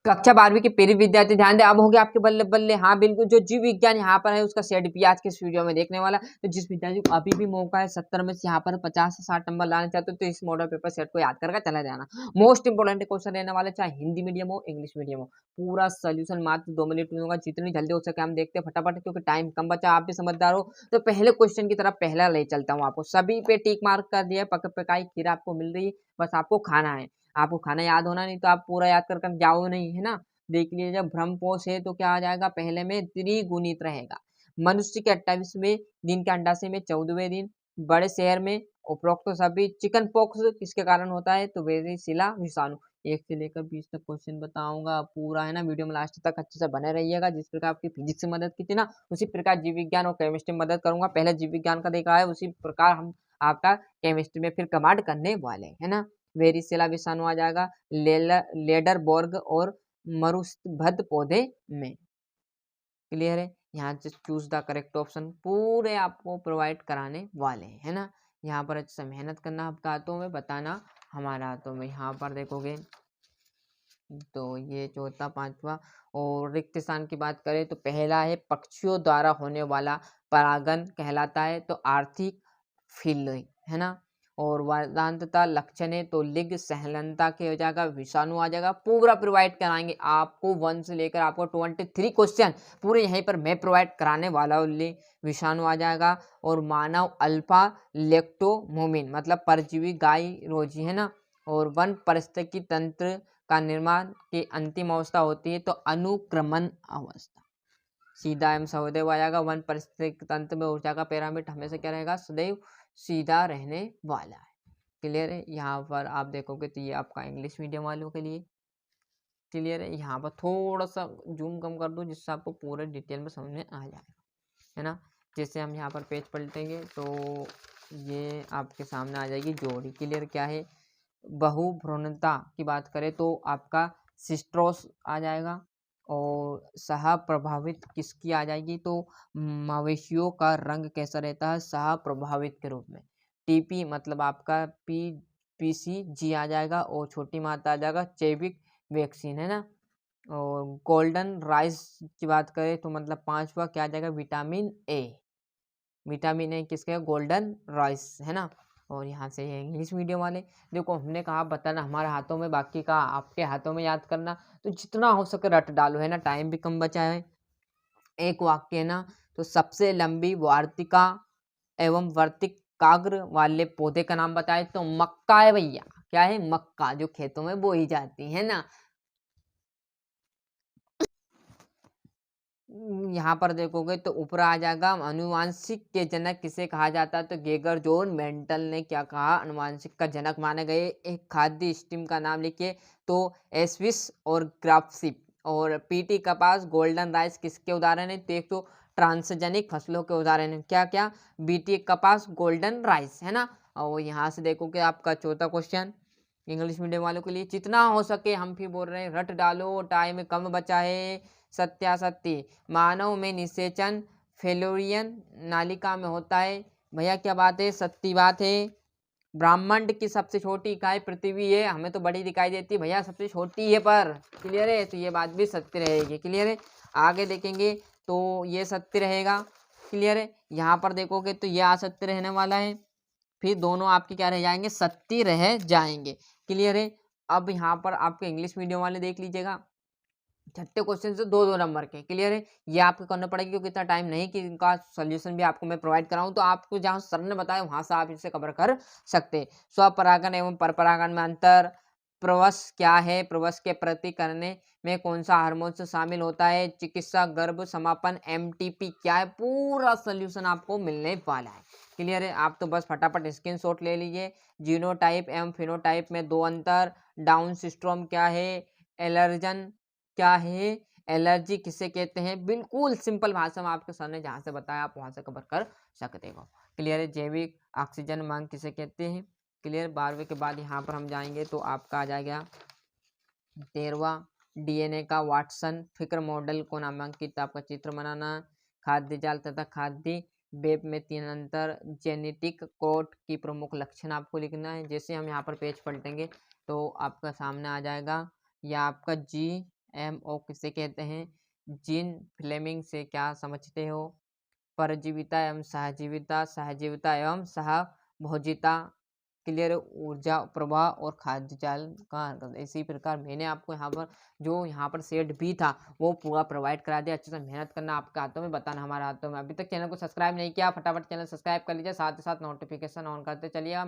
कक्षा 12वीं के प्रिय विद्यार्थी ध्यान दें, अब हो गया आपके बल्ले बल्ले। हाँ बिल्कुल, जो जीव विज्ञान यहाँ पर है उसका सेट भी आज के इस वीडियो में देखने वाला। तो जिस विद्यार्थी को अभी भी मौका है 70 में से यहाँ पर 50 से 60 नंबर लाना चाहते हो तो इस मॉडल पेपर सेट को याद करके चला जाना। मोस्ट इंपोर्टेंट क्वेश्चन रहने वाले, चाहे हिंदी मीडियम हो इंग्लिश मीडियम हो, पूरा सोल्यूशन मात्र 2 मिनट में होगा। जितनी जल्दी हो सके हम देखते हैं फटाफट, क्योंकि टाइम कम बचा, आप भी समझदार हो। तो पहले क्वेश्चन की तरफ पहला ले चलता हूँ आपको। सभी पे टिक मार्क कर दिया, पक पकाई खीर आपको मिल रही है, बस आपको खाना है। आपको खाना याद होना, नहीं तो आप पूरा याद कर जाओ नहीं, है ना। देख लीजिए, जब भ्रमपोष है तो क्या आ जाएगा, पहले में त्रिगुणित रहेगा। मनुष्य के 28वें दिन के अंडाशय में 14वें दिन, बड़े शहर में उपरोक्त सभी। चिकन पॉक्स किसके कारण होता है, तो वेरिसिला विषाणु। 1 से लेकर 20 तक क्वेश्चन बताऊंगा पूरा, है ना। वीडियो में लास्ट तक अच्छे से बने रहिएगा। जिस प्रकार आपकी फिजिक्स से मदद की थी ना, उसी प्रकार जीव विज्ञान और केमिस्ट्री में मदद करूंगा। पहले जीव विज्ञान का देखा है, उसी प्रकार हम आपका केमिस्ट्री में फिर कमांड करने वाले, है ना। वेरिसिला विषाणु आ जाएगा लेडरबर्ग और मरुभद्र पौधे में। क्लियर है। यहाँ से चूज द करेक्ट ऑप्शन पूरे आपको प्रोवाइड कराने वाले हैं, है ना। यहाँ पर अच्छे से मेहनत करना, आपका हाथों में बताना, हमारा हाथों में। यहाँ पर देखोगे तो ये चौथा पांचवा। और रिक्त स्थान की बात करें तो पहला है पक्षियों द्वारा होने वाला परागण कहलाता है, तो आर्थिक फील्ड, है ना। और वेदांतता लक्षण है तो लिंग सहलनता के हो जाएगा, विषाणु आ जाएगा। पूरा प्रोवाइड कराएंगे आपको 1 से लेकर आपको 23 क्वेश्चन पूरे यहीं पर मैं प्रोवाइड कराने वाला हूँ। विषाणु आ जाएगा। और मानव अल्फा लेक्टोमोमिन मतलब परजीवी गाय रोजी, है ना। और वन पारिस्थितिकी तंत्र का निर्माण की अंतिम अवस्था होती है, तो अनुक्रमण अवस्था। सीधा एवं सदैव आ जाएगा। वन पारिस्थितिकी तंत्र में ऊर्जा का पिरामिड हमेशा क्या रहेगा, सदैव सीधा रहने वाला है। क्लियर है। यहाँ पर आप देखोगे तो ये आपका इंग्लिश मीडियम वालों के लिए क्लियर है। यहाँ पर थोड़ा सा जूम कम कर दो जिससे आपको पूरे डिटेल में समझ में आ जाएगा, है ना। जैसे हम यहाँ पर पेज पलटेंगे तो ये आपके सामने आ जाएगी जोड़ी। क्लियर क्या है, बहुभ्रूणता की बात करें तो आपका सिस्ट्रोस आ जाएगा। और सह प्रभावित किसकी आ जाएगी, तो मवेशियों का रंग कैसा रहता है, सह प्रभावित के रूप में। टीपी मतलब आपका पीसीजी आ जाएगा। और छोटी मात्रा आ जाएगा जैविक वैक्सीन, है ना। और गोल्डन राइस की बात करें तो मतलब पांचवा क्या आ जाएगा, विटामिन ए। विटामिन ए किसके, गोल्डन राइस, है ना। और यहाँ से ये इंग्लिश मीडियम वाले, देखो हमने कहा बताना हमारे हाथों में, बाकी का आपके हाथों में याद करना। तो जितना हो सके रट डालो, है ना, टाइम भी कम बचा है। एक वाक्य है ना, तो सबसे लंबी वार्तिका एवं वर्तिकाग्र वाले पौधे का नाम बताए, तो मक्का है भैया। क्या है, मक्का, जो खेतों में बोई जाती है ना। यहाँ पर देखोगे तो ऊपर आ जाएगा अनुवांशिक के जनक किसे कहा जाता है, तो गेगर जोन मेंटल ने क्या कहा, अनुवांशिक का जनक माने गए। एक खाद्य स्टीम का नाम लिखिए, तो एस्विस और ग्राफ्सिप। और पीटी कपास गोल्डन राइस किसके उदाहरण है, तो एक तो ट्रांसजेनिक फसलों के उदाहरण है। क्या क्या, बीटी कपास गोल्डन राइस, है ना। और यहाँ से देखोगे आपका चौथा क्वेश्चन इंग्लिश मीडियम वालों के लिए, जितना हो सके हम भी बोल रहे हैं रट डालो, टाइम कम बचा है। सत्यासत्य, मानव में निषेचन फेलोरियन नालिका में होता है। भैया क्या बात है, सत्य बात है। ब्रह्मांड की सबसे छोटी इकाई पृथ्वी है, हमें तो बड़ी दिखाई देती है भैया, सबसे छोटी है पर। क्लियर है, तो ये बात भी सत्य रहेगी। क्लियर है। आगे देखेंगे तो ये सत्य रहेगा। क्लियर है। यहाँ पर देखोगे तो ये असत्य रहने वाला है, फिर दोनों आपके क्या रह जाएंगे, सत्य रह जाएंगे। क्लियर है। अब यहाँ पर आपके इंग्लिश मीडियम वाले देख लीजिएगा, छठे क्वेश्चन से 2-2 नंबर के। क्लियर है। ये आपको करना पड़ेगा क्योंकि इतना टाइम नहीं कि इनका सोल्यूशन भी आपको मैं प्रोवाइड कराऊं, तो आपको जहां सर ने बताया वहां से आप इसे कवर कर सकते हैं। स्वपरागण एवं परपरागण में अंतर, प्रवश क्या है, प्रवश के प्रति करने में कौन सा हार्मोन से शामिल होता है, चिकित्सा गर्भ समापन एमटीपी क्या है, पूरा सोल्यूशन आपको मिलने वाला है। क्लियर है। आप तो बस फटाफट स्क्रीनशॉट ले लीजिए। जीनोटाइप एवं फिनोटाइप में 2 अंतर, डाउन सिंड्रोम क्या है, एलर्जन क्या है, एलर्जी किसे कहते हैं, बिल्कुल सिंपल भाषा में आपके सर ने जहाँ से बताया आप वहाँ से कवर कर सकते हो। क्लियर है। जैविक ऑक्सीजन मांग किसे कहते हैं। क्लियर। 12वीं के बाद यहाँ पर हम जाएंगे तो आपका आ जाएगा 13वां डीएनए का वाटसन फिक्र मॉडल को नामांकित आपका चित्र बनाना। खाद्य जाल तथा खाद्य वेब में 3 अंतर, जेनेटिक कोड की प्रमुख लक्षण आपको लिखना है। जैसे हम यहाँ पर पेज पलटेंगे तो आपका सामने आ जाएगा या आपका एमओ किसे कहते हैं? जीन फ्लेमिंग से क्या समझते हो? परजीविता एवं सहजीविता, सहजीविता एवं सहभोजिता, क्लियर ऊर्जा प्रवाह और खाद्य जाल का इसी प्रकार मैंने आपको यहाँ पर जो यहाँ पर सेट भी था वो पूरा प्रोवाइड करा दिया। अच्छे से मेहनत करना आपके हाथों में, बताना हमारे हाथों में। अभी तक चैनल को सब्सक्राइब नहीं किया, फटाफट चैनल सब्सक्राइब कर लीजिए, साथ ही साथ नोटिफिकेशन ऑन करते चलिएगा।